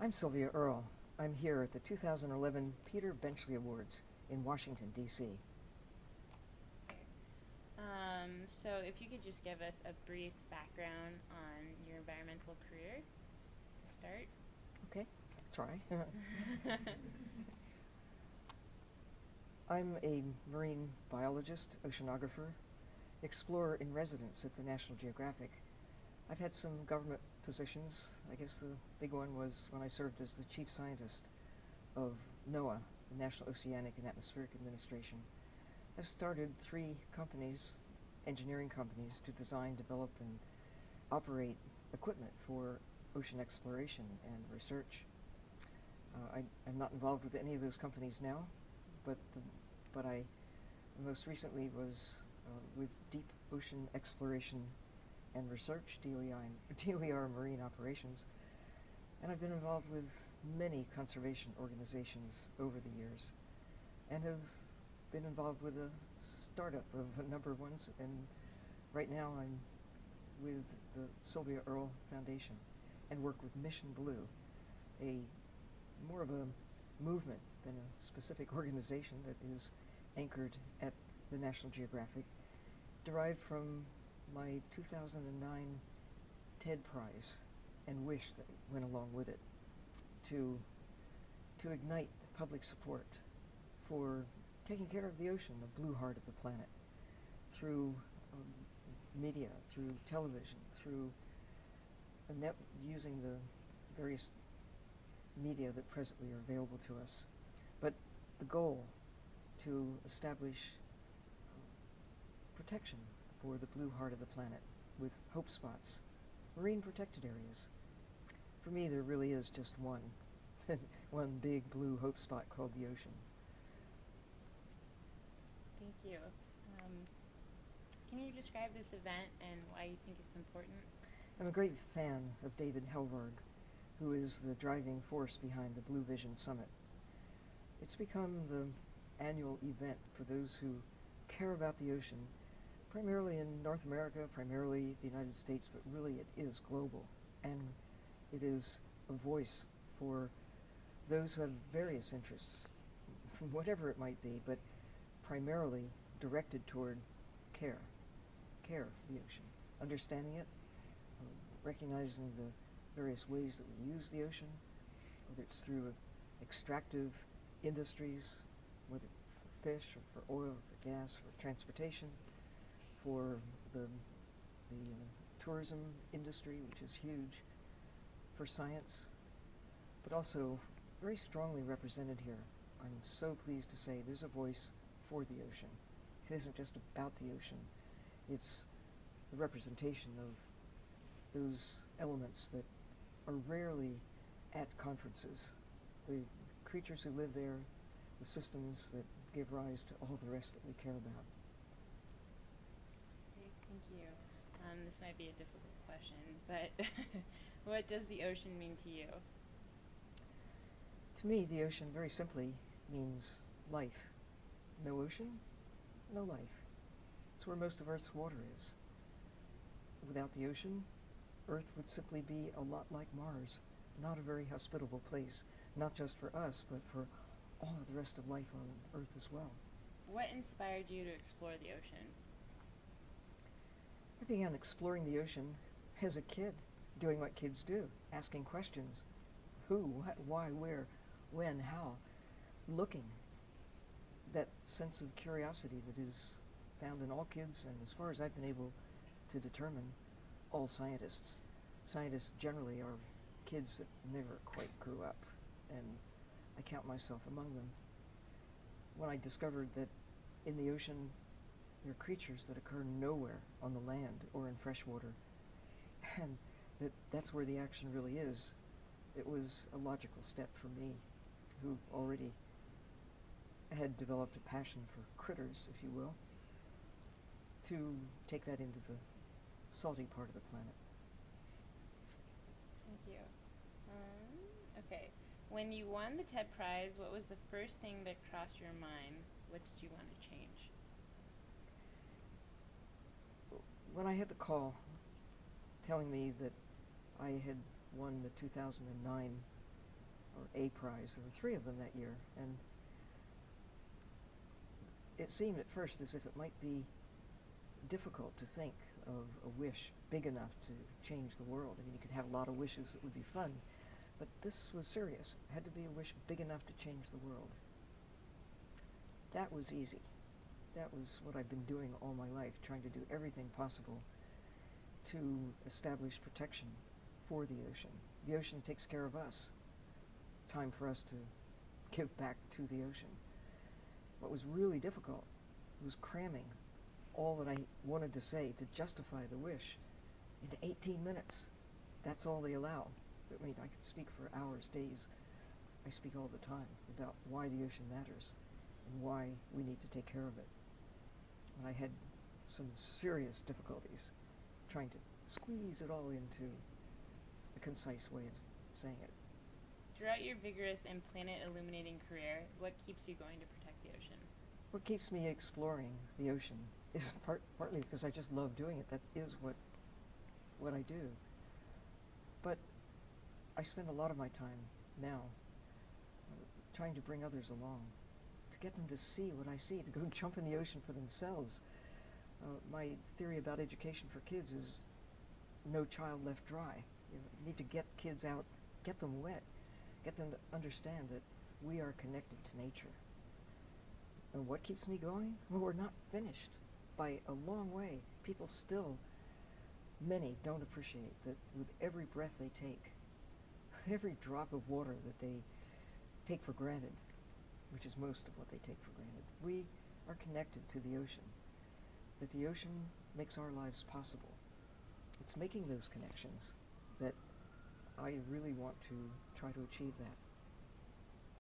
I'm Sylvia Earle. I'm here at the 2011 Peter Benchley Awards in Washington, D.C. So if you could just give us a brief background on your environmental career to start. Okay, try. I'm a marine biologist, oceanographer, explorer in residence at the National Geographic. I've had some government positions. I guess the big one was when I served as the chief scientist of NOAA, the National Oceanic and Atmospheric Administration. I've started 3 companies, engineering companies, to design, develop, and operate equipment for ocean exploration and research. I'm not involved with any of those companies now, but I most recently was with Deep Ocean Exploration and Research, DOER Marine Operations, and I've been involved with many conservation organizations over the years, and have been involved with a startup of a number of ones, and right now I'm with the Sylvia Earle Foundation and work with Mission Blue, a more of a movement than a specific organization that is anchored at the National Geographic, derived from my 2009 TED Prize and wish that went along with it to ignite public support for taking care of the ocean, the blue heart of the planet, through media, through television, through using the various media that presently are available to us. But the goal to establish protection for the blue heart of the planet with hope spots, marine protected areas. For me, there really is just one, one big blue hope spot called the ocean. Thank you. Can you describe this event and why you think it's important? I'm a great fan of David Helvarg, who is the driving force behind the Blue Vision Summit. It's become the annual event for those who care about the ocean, primarily in North America, primarily the United States, but really it is global, and it is a voice for those who have various interests, whatever it might be, but primarily directed toward care for the ocean, understanding it, recognizing the various ways that we use the ocean, whether it's through extractive industries, whether for fish or for oil, or for gas, for transportation, for the tourism industry, which is huge, for science, but also very strongly represented here. I'm so pleased to say there's a voice for the ocean. It isn't just about the ocean. It's the representation of those elements that are rarely at conferences. The creatures who live there, the systems that give rise to all the rest that we care about. Okay, thank you. This might be a difficult question, but what does the ocean mean to you? To me, the ocean very simply means life. No ocean, no life. It's where most of Earth's water is. Without the ocean, Earth would simply be a lot like Mars, not a very hospitable place, not just for us, but for all of the rest of life on Earth as well. What inspired you to explore the ocean? I began exploring the ocean as a kid, doing what kids do, asking questions. Who, what, why, where, when, how, looking. That sense of curiosity that is found in all kids, and as far as I've been able to determine, all scientists. Scientists generally are kids that never quite grew up, and I count myself among them. When I discovered that in the ocean there are creatures that occur nowhere on the land or in fresh water, and that's where the action really is, it was a logical step for me, who already had developed a passion for critters, if you will, to take that into the salty part of the planet. Thank you. Okay. When you won the TED Prize, what was the first thing that crossed your mind? What did you want to change? When I had the call telling me that I had won the 2009 or a prize. There were 3 of them that year, and it seemed at first as if it might be difficult to think of a wish big enough to change the world. I mean, you could have a lot of wishes that would be fun, but this was serious. It had to be a wish big enough to change the world. That was easy. That was what I've been doing all my life, trying to do everything possible to establish protection for the ocean. The ocean takes care of us. It's time for us to give back to the ocean. What was really difficult was cramming all that I wanted to say to justify the wish into 18 minutes. That's all they allow. I mean, I could speak for hours, days. I speak all the time about why the ocean matters and why we need to take care of it. And I had some serious difficulties trying to squeeze it all into a concise way of saying it. Throughout your vigorous and planet-illuminating career, what keeps you going to protect the ocean? What keeps me exploring the ocean is partly because I just love doing it. That is what I do. But I spend a lot of my time now trying to bring others along, to get them to see what I see, to go jump in the ocean for themselves. My theory about education for kids is no child left dry. You need to get kids out, get them wet, get them to understand that we are connected to nature. And what keeps me going? Well, we're not finished by a long way. People still, many don't appreciate that with every breath they take, every drop of water that they take for granted, which is most of what they take for granted, we are connected to the ocean. That the ocean makes our lives possible. It's making those connections that I really want to try to achieve that.